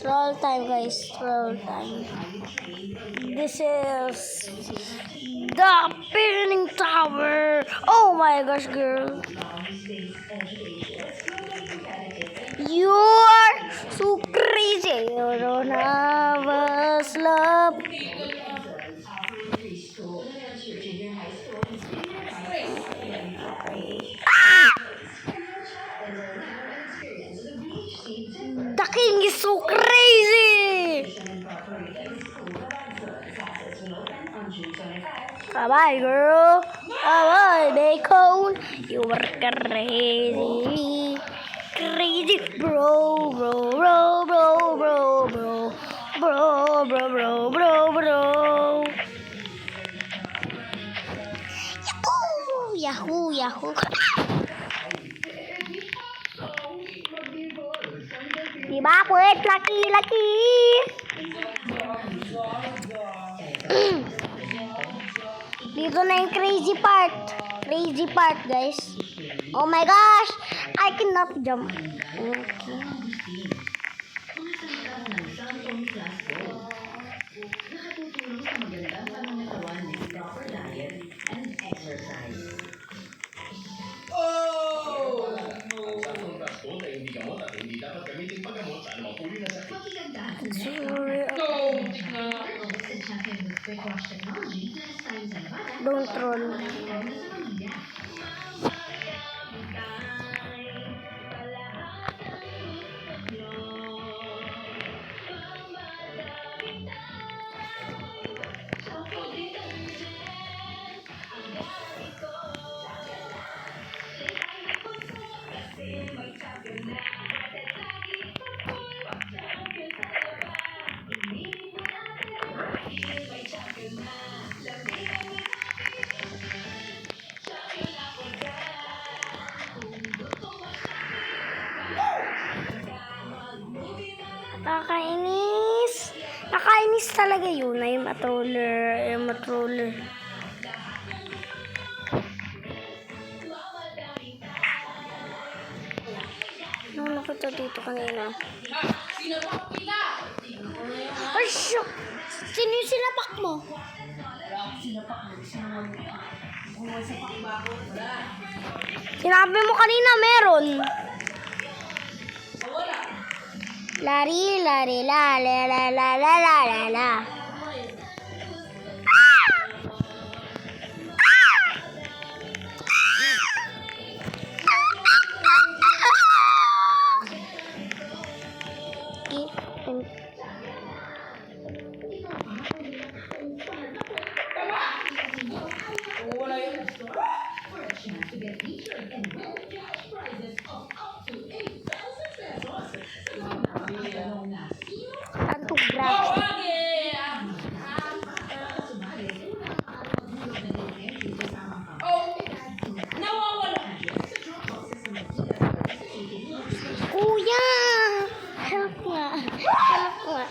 Troll time, guys. Troll time. This is the Pinning Tower. Oh my gosh, girl. You are so crazy. You don't have a love. The king is so crazy. Bye-bye, girl. Bye-bye, bacon. You are crazy. Crazy, bro, bro, bro, bro, bro, bro. Bro, bro, bro, bro, bro. Yahoo, Yahoo, Yahoo. Diba, puwet? Lucky, lucky. Dito na yung crazy part. Crazy part, guys. Oh my gosh! I cannot jump. Okay. Don't troll. Nakakainis. Nakakainis talaga yun. I'm a troller. I'm a troller. Ano nakita dito kanina? Ay, shoot! Sino yung sinapak mo? Sinabi mo kanina meron. Lari, lari, la, la, la, la, la, la, la, la. Tanto grabe. Kuya! Help nga. Help nga.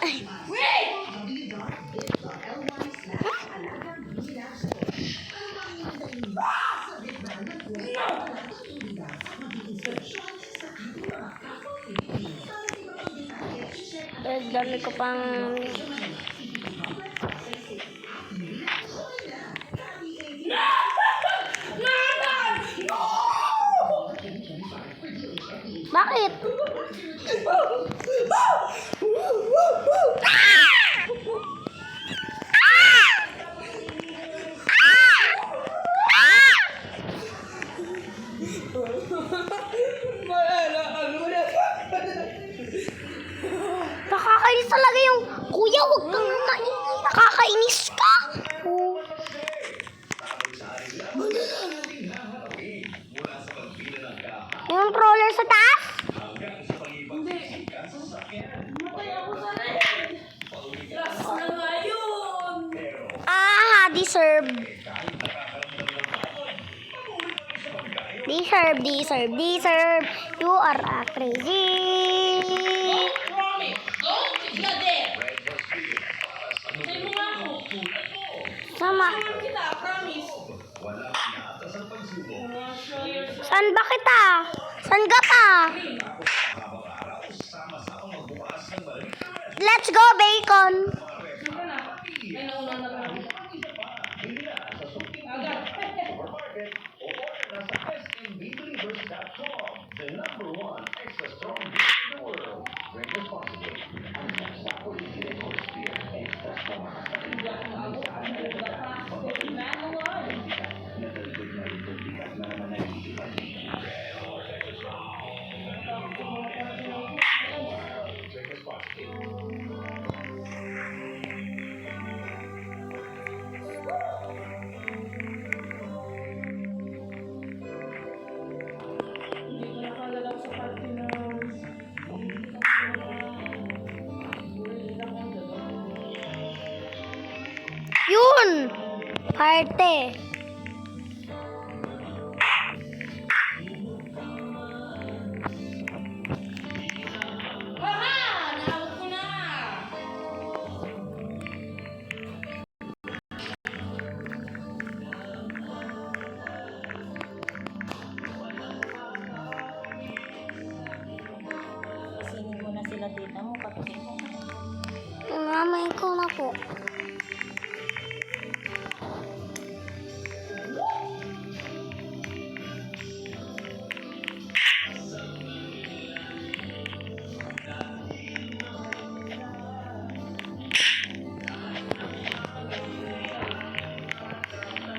Dami ko pang bakit? Nakakainis talaga yung kuya, huwag kang maingay. Nakakainis ka. Yung troller sa taas? Hindi. Matay ako sa rin. Last na nga yun. Deserve. Deserve, deserve, deserve. You are a crazy. Don't promise. Don't get there. Say mo nga ako. Sama. Saan kita, promise. Saan ba kita? Saan ka pa? Let's go, bacon! Saan na? May nauna na lang. Agad. Hindi ko nakalala sa party na Yun! Parte. Haha! Naawat ko na! Sinin mo na sila tita mo, kapatid mo. Mamay ko na po.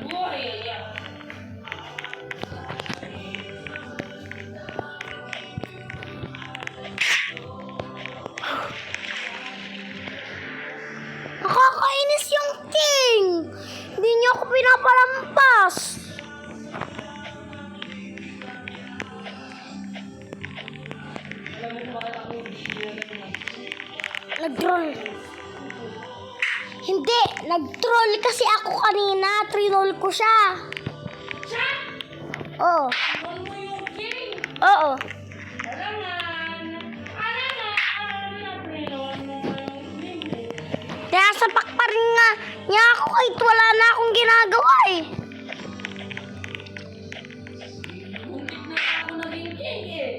Uy, ay, ay. Nakakainis yung king! Hindi niyo ako pinapalampas! Alam mo kung bakit ako Nag-troll. Hindi! Nag-troll kasi ako kanina. Trinol ko siya. Siya! Oo. Ano mo yung king? Oo. Arangan! Arangan! Prinon mo yung king. Kaya sapak pa rin nga niya ako kahit wala na akong ginagawa eh. Muntik na ako naging king eh.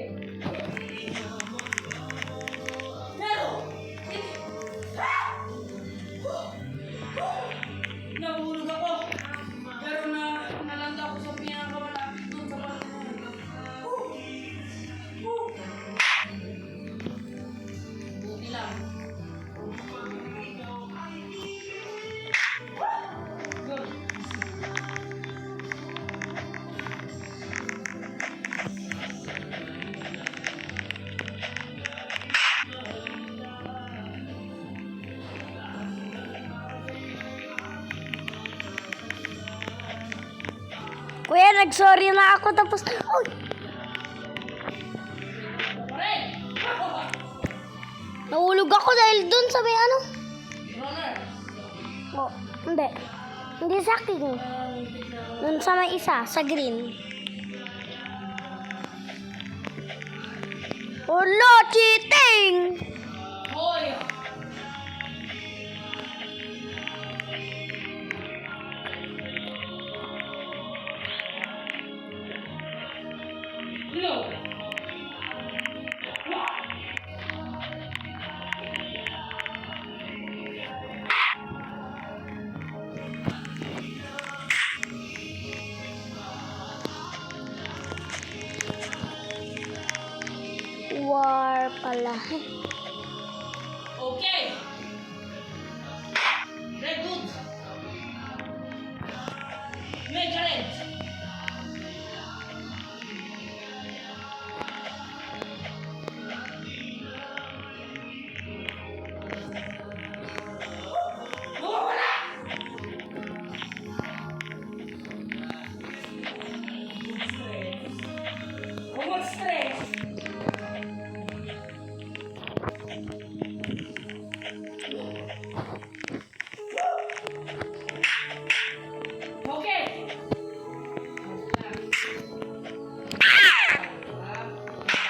Pero, nahulog ako. Pero nalanda ako sa pinakamalapit doon sa party na yun. Buti lang. Good. Kuya, nag-sorry na ako tapos... Uy! Pare! Nahulog ako dahil dun sa may ano. Runner! Oh, hindi. Hindi sa akin. Dun sa may isa, sa green. Olo, cheating! Hoy! No! War pala. Okay! Red good! Mega red! Mawawala! Huwag mag-stress! Okay!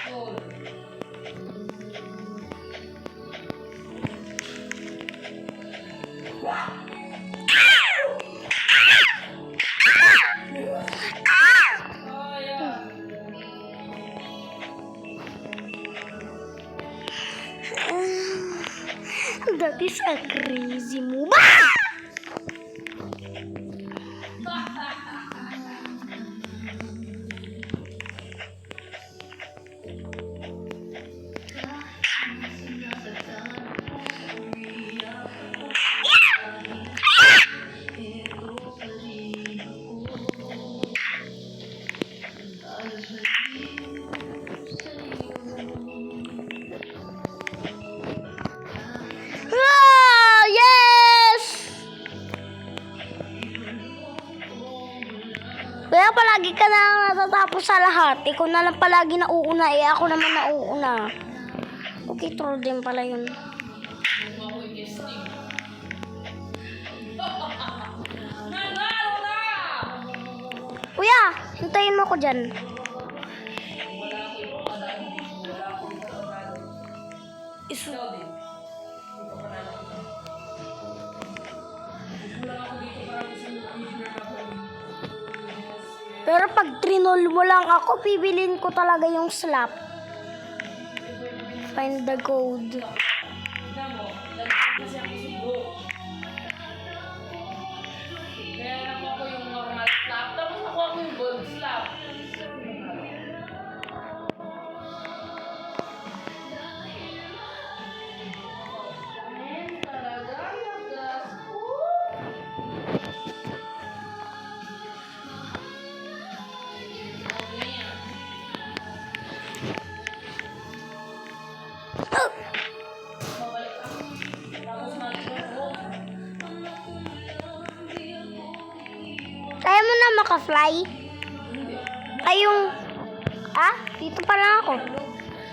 Cool. Oh, yeah. That is a crazy move. Ah! Ah, yes! Kaya palagi ka na lang natatapos sa lahat. Ikaw na lang palagi nauuna. Eh, ako naman nauuna. Okay, troll din pala yun. Ako'y guesting. Nanalo na! Kuya, hintayin mo ko dyan. Ikaw din. Pero pag trinol mo lang ako, pibilin ko talaga yung slap. Find the code. Tignan mo, lagyan kasi ako subo. Kaya nakuha ko yung normal slap, tapos nakuha ko yung gold slap. Ayan talaga, yagas. Ayan. Oh! Babalik ako. Tapos mag-go. Kaya mo na maka-fly? Ay, yung... Ah? Dito pa lang ako.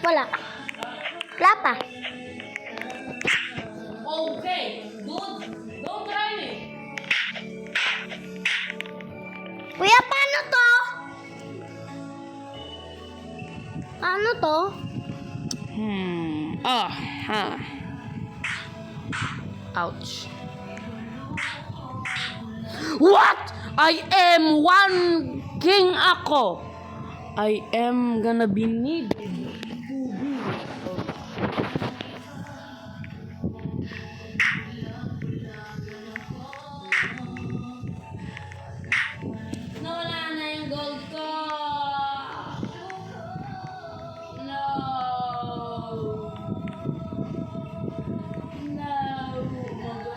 Wala. Wala pa. Okay, good. Don't try me. Kuya, paano to? Ano to? Ouch. What? I am one king ako. I am gonna be needed. Nawala na yung gold ko. No. No.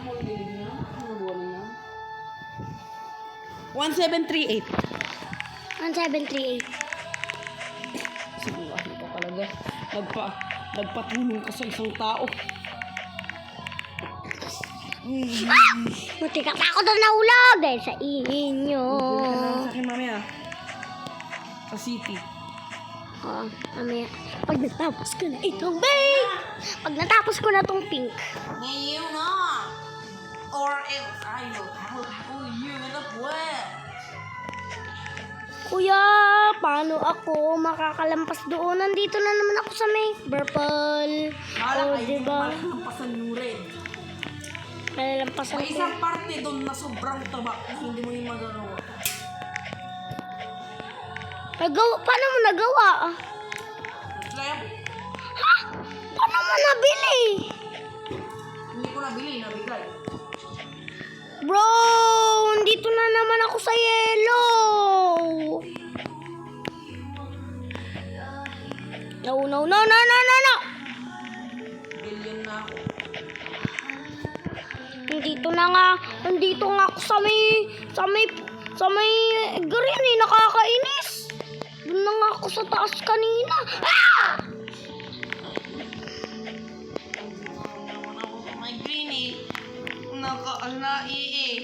Mag-dilig na? Mag-wala na? 1738. 1738. Siguro ka talaga. Nagpatulong ka sa isang tao. Buti ka pa ako doon nahulog dahil sa inyo. Sa akin mamaya. Sa city. Oo, mamaya. Pag natapos ko na itong pink. Pag natapos ko na itong pink. Ngayon na. Or else I will pull you in the wet. Kuya, paano ako makakalampas doon? Nandito na naman ako sa may purple. Oh, diba? Malampasan yung red. Malalampasan May ko. isang parte doon na sobrang taba. Hindi mo yung magagawa. Paano mo nagawa? Kaya, Ha? Paano mo nabili? hindi ko nabili, nabigay. Bro, dito na naman ako sa yellow. No. Billion na ako. Nandito nga ako sa may green eh, nakakainis. Doon na nga ako sa taas kanina. Ah! Naman ako sa may green eh. Nakaalai eh.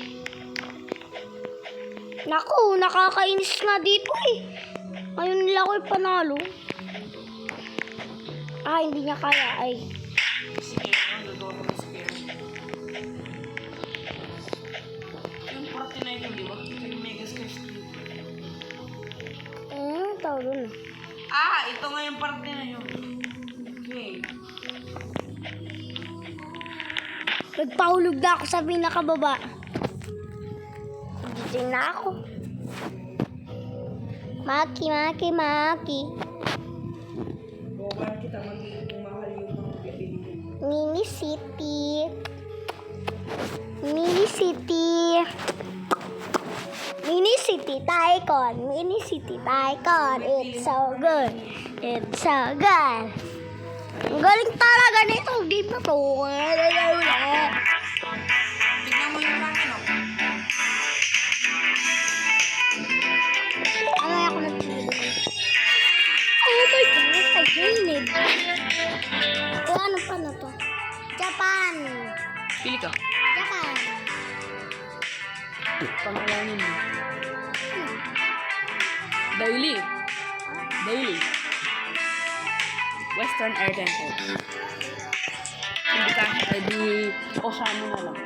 Naku, nakakainis nga dito eh. Ngayon nila ako panalo. Ah, hindi niya kaya ay. Sige, nagagawa ko ng spare. Yung parte na ito, di ba? Yung mega scarce. Tawag doon. Ito nga yung parte na yun. Okay. Nagpahulog na ako sa pinakababa. Gising na ako. Maki. Bawalan kita magiging mahal yung mga bibili. Mini City. City. Mini City Tycoon. Mini City Tycoon. It's so good. It's so good. Ang galing talaga nitong game na to. Tignan mo yung akin, oh. Ano ako nagpili? Oh my God, I gained. Ano pa na to? Japan. Pili ka. Japan. Pangalanin mo. Daily. Daily. Western Air Temple. Hindi ka, di Osama na lang.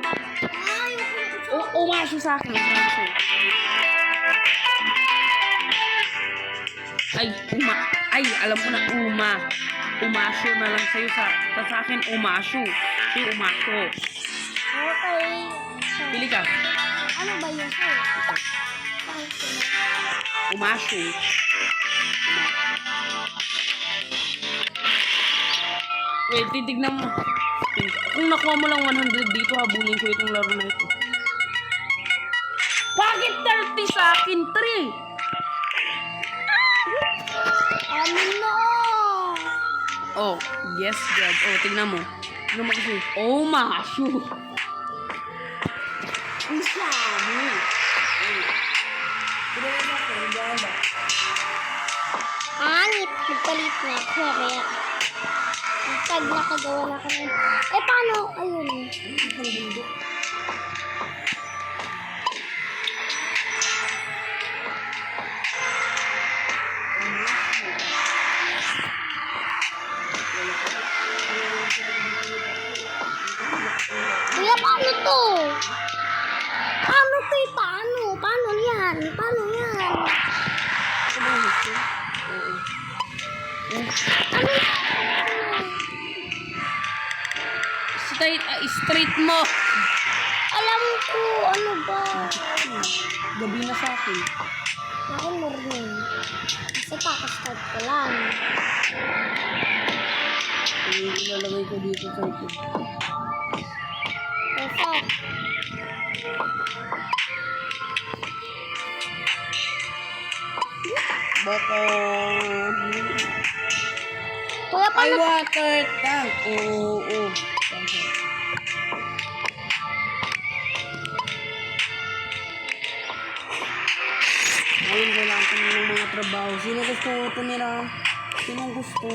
Umasyo sa akin. Umasyo. Ay, alam ko na, umasyo na lang sa'yo sa akin, umasyo. Sa'yo, umasyo. Okay. Pili ka. Ano ba yun? Umasyo. Wait, titignan mo. Kung nakuha mo lang 100 dito, habulin ko itong laro na ito. Bakit 30 sa akin? 3! No! Oh, yes, God. Oh, tignan mo. Tignan mo kasi. Oh, masyo. Ang sabi. Angit. Nagpalit na ako. Kaya, pag nakagawa na ako ng... paano? Ayun. Kuya, paano to? Paano to? Paano? Paano yan? Paano yan? Ano yan? Straight mo. Alam ko, ano ba? Gabi na sa akin. Ako morning. Kasi kakastart ko lang. Ilalagay ko dito sa ito. Perfect. Baka... Kuya, Ay, paano? water tank. Oo. Ayun, wala ko ng mga trabaho. Sino gusto tumira? Sino gusto?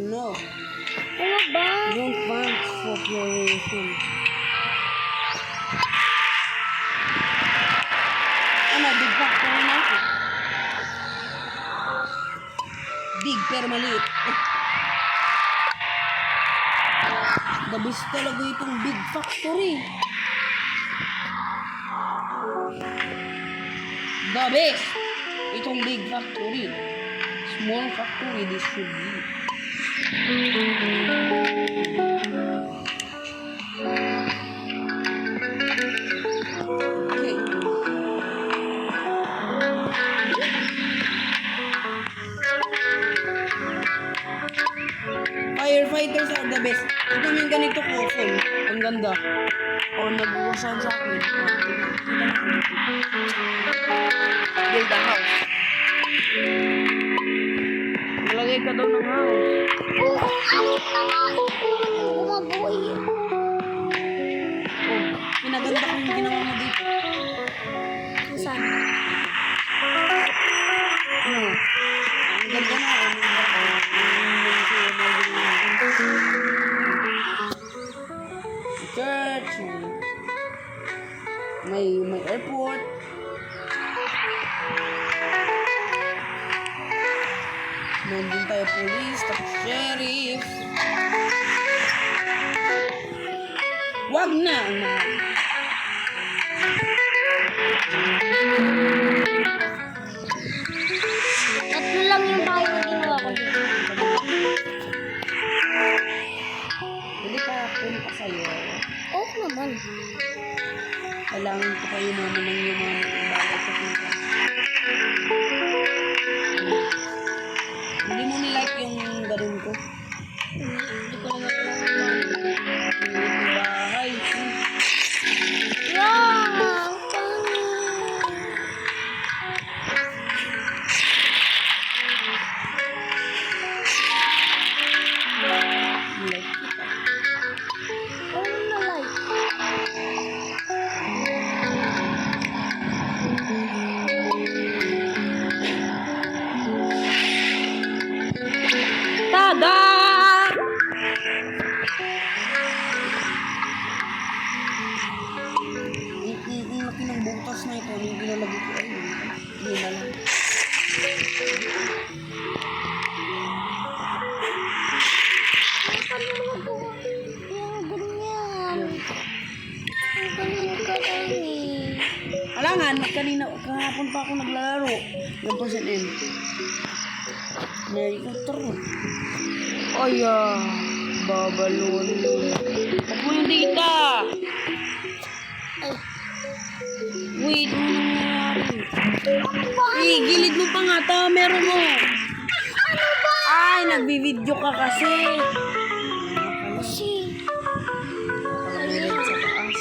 No. Ano ba? Don't want population. Ano, big factory na ako. Big pero maliit. The best talaga itong big factory. The best. Itong big factory. Small factory, this should be. Okay. Firefighters are the best. Ito yung ganito ko, full. Ang ganda. O, nag-usahan sa akin. Build a house. Malagay ka daw ng house. Oo, angit na nga. Gumaboy. Oh, pinaganda ko yung ginawa mo dito. Saan? Ano? Ang ganda na. Church. May airport. Nandun tayo police, tapos sheriff. Wag na ang mga... Tatlo lang yung bahay na ginawa ko dito. Hindi ka punta sa'yo. Oo naman. Kailangan ko kayo naman ng yung mga bagay sa punta. Hindi mo nilike yung kanina lang. Ano mo po? Yung ganyan. Ang galing ka lang eh. Alangan, kahapon pa ako naglalaro. Ganito sa N. May helicopter. Ay, babalon. Huwag mo yung data. Wait, ano nangyayari? Gilid mo pa nga, meron mo. Ano ba? Ay, nagbibideo ka kasi. Kasi, Nakabirid sa taas.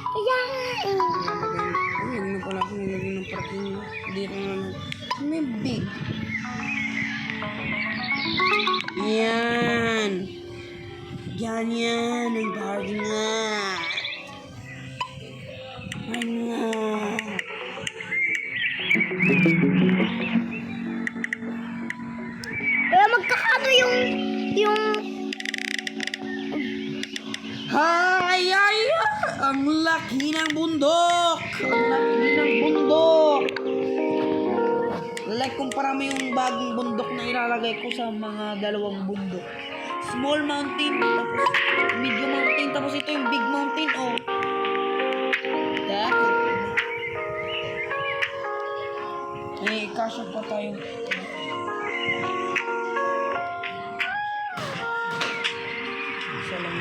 kaya nga eh. Ay, yun na pala ako nilagay ng parking. Dito na lang. May big. Yan. Yan. Ang parking lot. Ano? Kaya magkakano yung Ay! Ang laki ng bundok! Ang laki ng bundok! Like, kumpara mo yung bagong bundok na ilalagay ko sa mga dalawang bundok. Small mountain, tapos medium mountain, tapos ito yung big mountain, oh. Dati. May kasya pa tayo. Isa lang.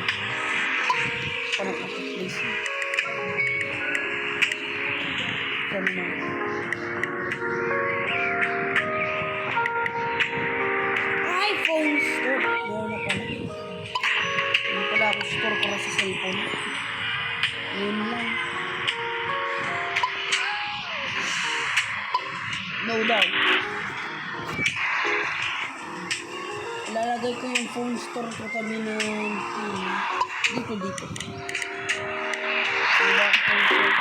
Parang ako, please. Parang na. iPhone store. Meron na pala. Hindi pala ako store para sa cellphone. Yun lang. No doubt. Ilalagay ko yung phone store ko kami ng dito. Diba, phone store.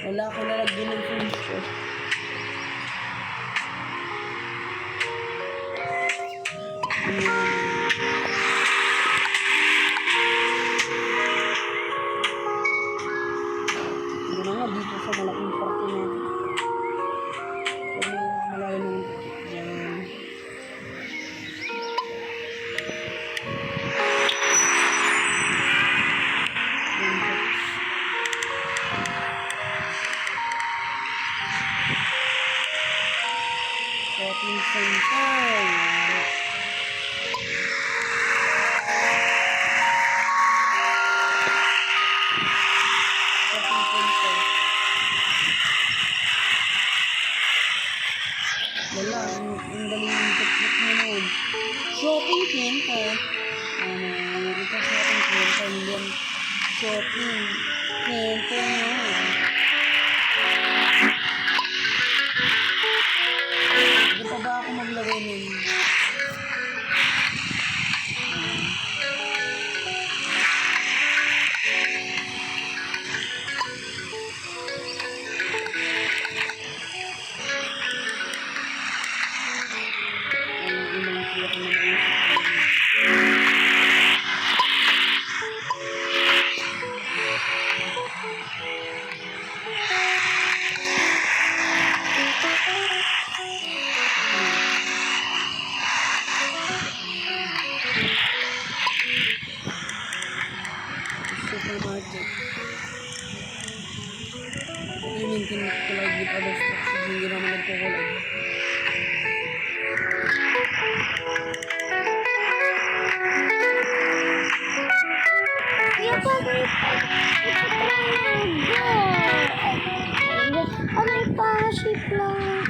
Wala ko lalagyan ng phone store. Ito na nga dito sa malaking parke natin. Pero malayo naman. Yan. Shopping center. Shopping center. Wala, ang galing yung teknik mo nun. Shopping center. Ito shopping center, hindi yan shopping center nga. Hindi pa ba ako maglagay nun? Ilang kilo ko naman. Supermarket. I-maintain ko collide with other stocks. Hindi naman nagko-collide. Kaya bagay ano pa ship ng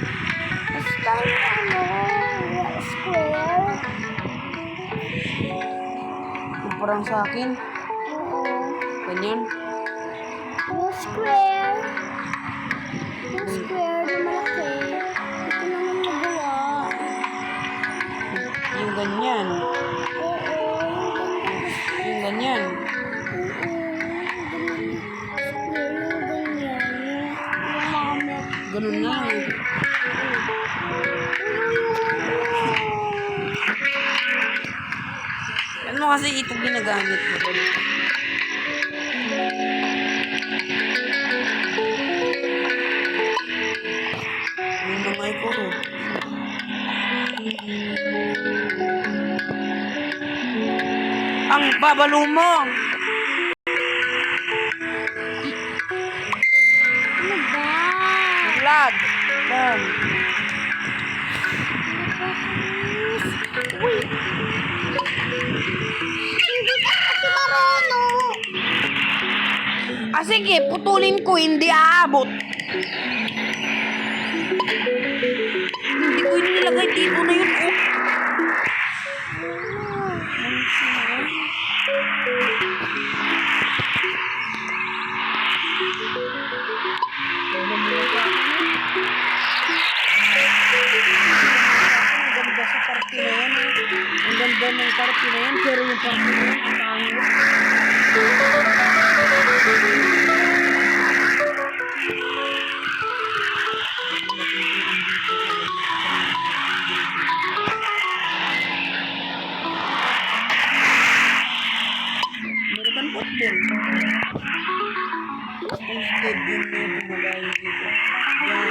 basta square. Yung parang sa akin. Oo. Ganyan. Yung square. Yung square na malaki. Ito naman magawa. Yung ganyan. Oo. Yung ganyan. Yung ganyan. Yung ganyan. Yung mga Ganun na lang eh. Ano mo kasi ito ginagamit mo? Ano naman ko? Ang babalo mo! Ano ba? Naglag! Lang. Uy! Hindi ka kasi marunong. Ah, sige, putulin ko, hindi aabot. Hindi ko yung nilagay dito na yun, oh. Ang ganda sa party na yan, eh. Ang ganda ng party na yan, pero yung party na yan, ang pangit. American football. Ang stadium na ito magaling dito. Yan.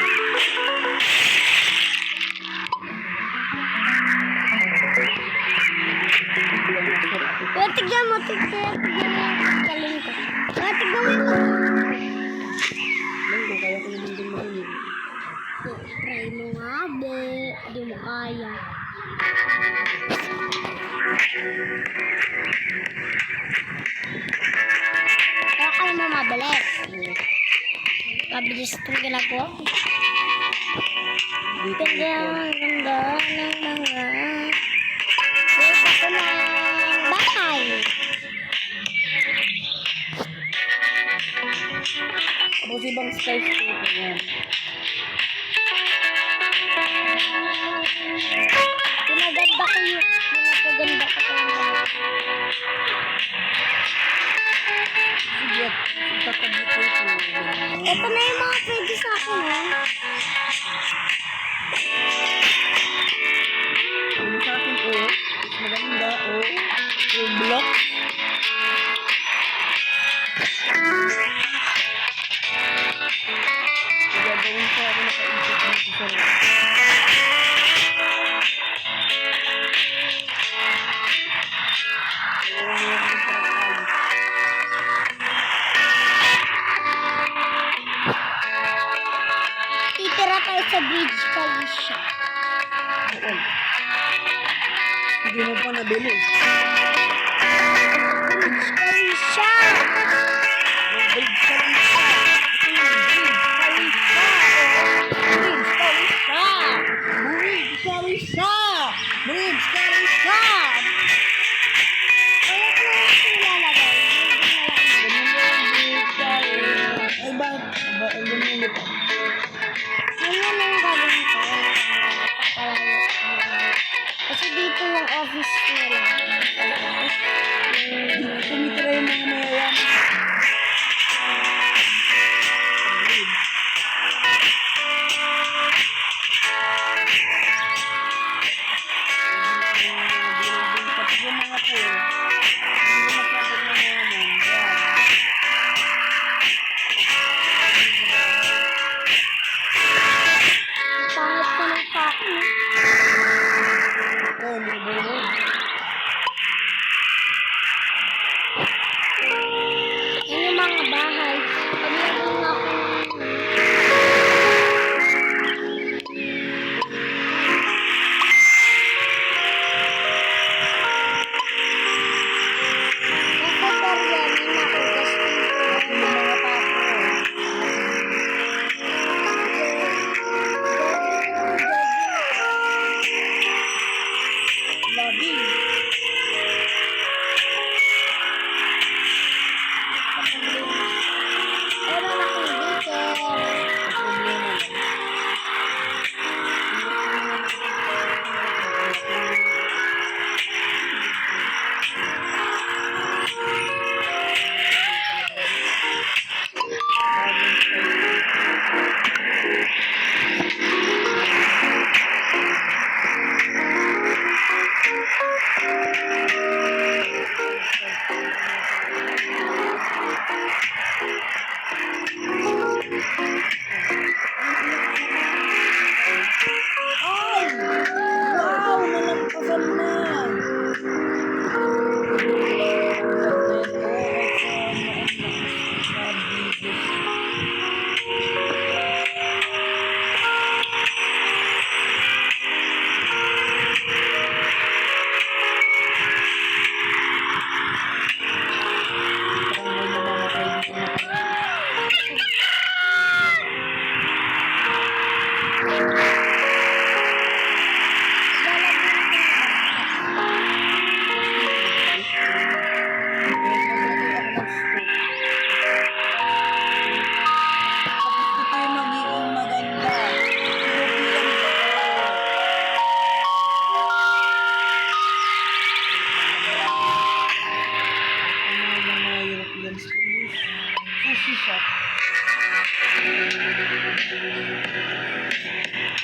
Kaya tignan mo, tignan mo yung galing ko. Kaya tignan mo yung Lenggo, kaya ko naman din marinig. try mo nga, be. Hindi mo kaya. Kaya kaya mo mabilis. Mabilis itong ginagawa ko. Dito, Ganda, ganda ng mga build ako ng bahay. Tapos ibang skyscraper yan. Pinaganda ko yung pinaganda ko pa yung lahat. Sige, tatabi ko ito. Ito na yung mga pwede sa akin, ha? Ano sa akin, oh. Maganda, oh. Yung block. Gagawin ko ako nakaisip dito sa Titira tayo sa bridge Kalisha. Hindi mo pa nabili. Bridge Kalisha! May bridge ka lang siya. Bridge ka lang siya. Bridge ka lang siya. Kaya ko na yung nilalagay. Bridge ka lang. Ay ba? Ba? Ang ganun. Ganyan na yung gagawin ko. Kasi dito yung office nila. Tumitira yung mga mayayaman. Pati yung mga po, hindi masyadong mayayaman. Yan. Pangit ko ng sa akin. Oh, neighborhood. Yan yung mga bahay. Pag meron ako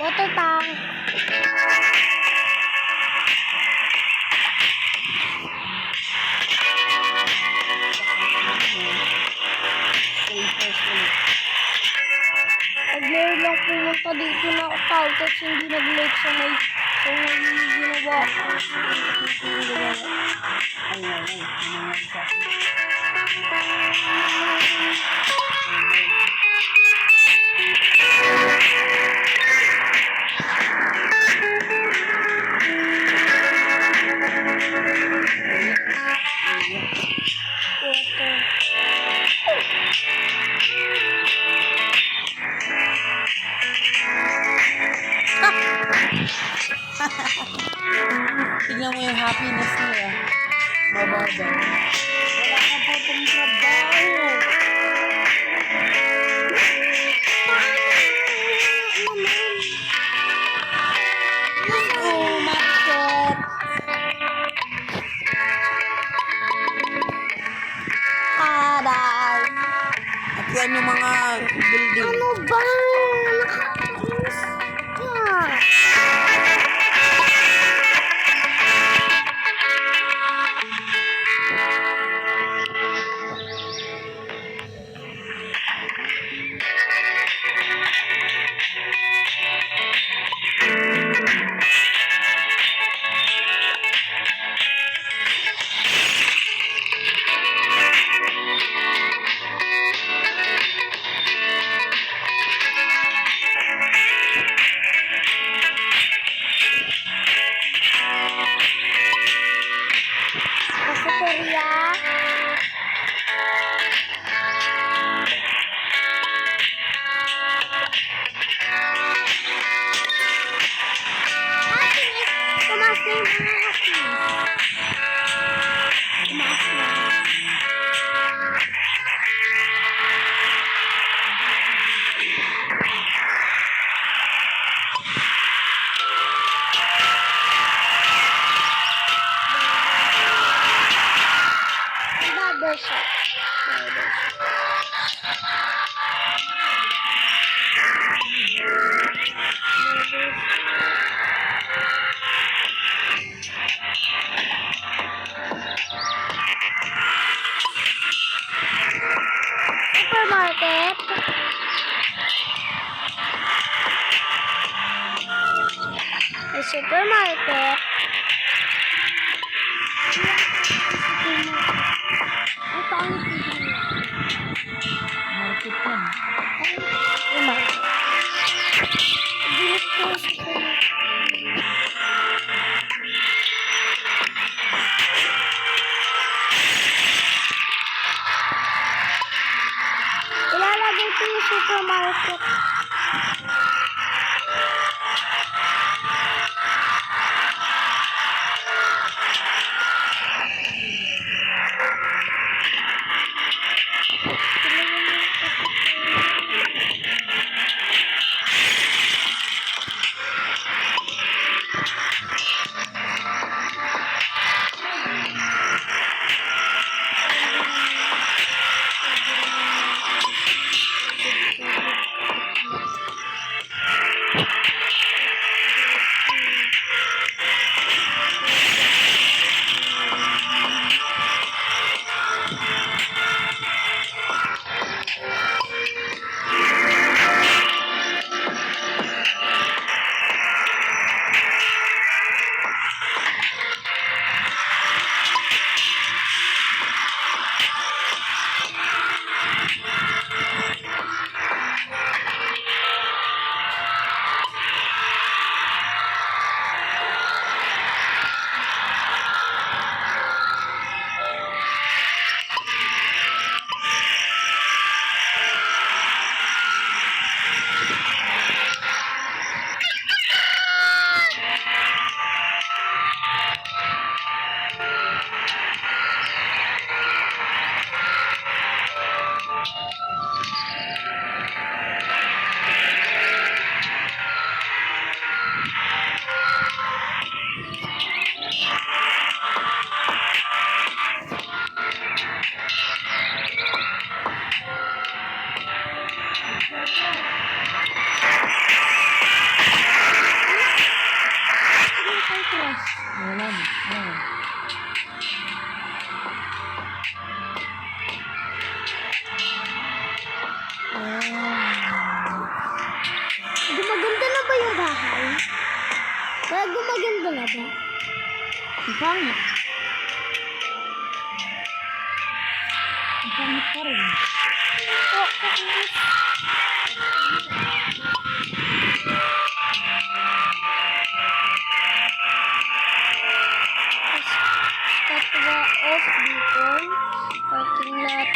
Water tank. Stay first ulit. Pag meron lang pumunta dito na tao tapos hindi nag-like sa may ginawa ko. Ay, nangyari sa akin. Water. Tignan mo yung happiness nila. Mababa. Wala ka po itong trabaho. Oh, market. Aral. At yan yung mga building. Ano ba? Nakakainis ka. Cafeteria. Happiness. Tumaas na yung mga happiness. Tumaas na. Barbershop. Supermarket. A supermarket. Ang pangit dito. Market yan. Supermarket. Bilis ko yung supermarket. Ilalagay ko yung supermarket. crush? Wala na. Ayan. Gumaganda na ba yung bahay? Kaya gumaganda na ba? Ang pangit. Ang pangit pa rin. Katwa of Bicol, parking lot.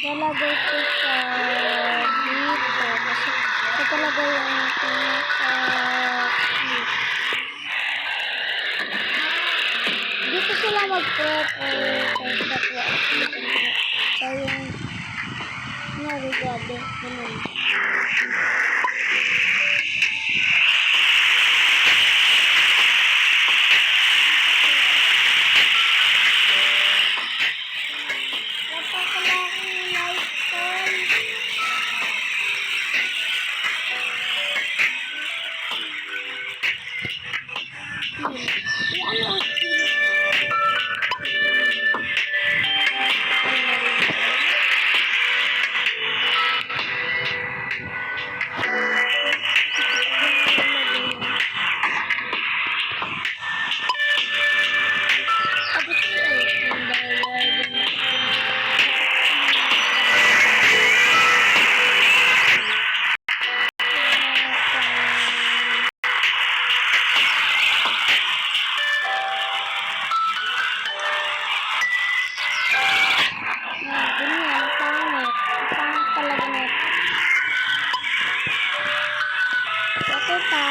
Lalagay ko sa dito kasi ito talaga yung pinaka dito sila mag-prepare kay Katwa. So yung nagagabi ganun. Ganyan, pangit. Pangit talaga nito. Ito pa.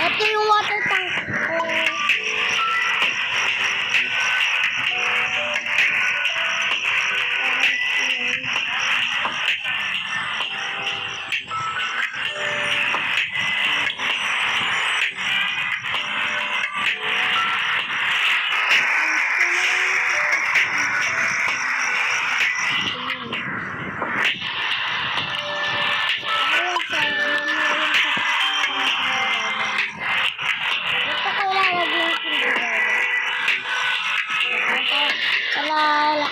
Ito yung water tank ko. Wala,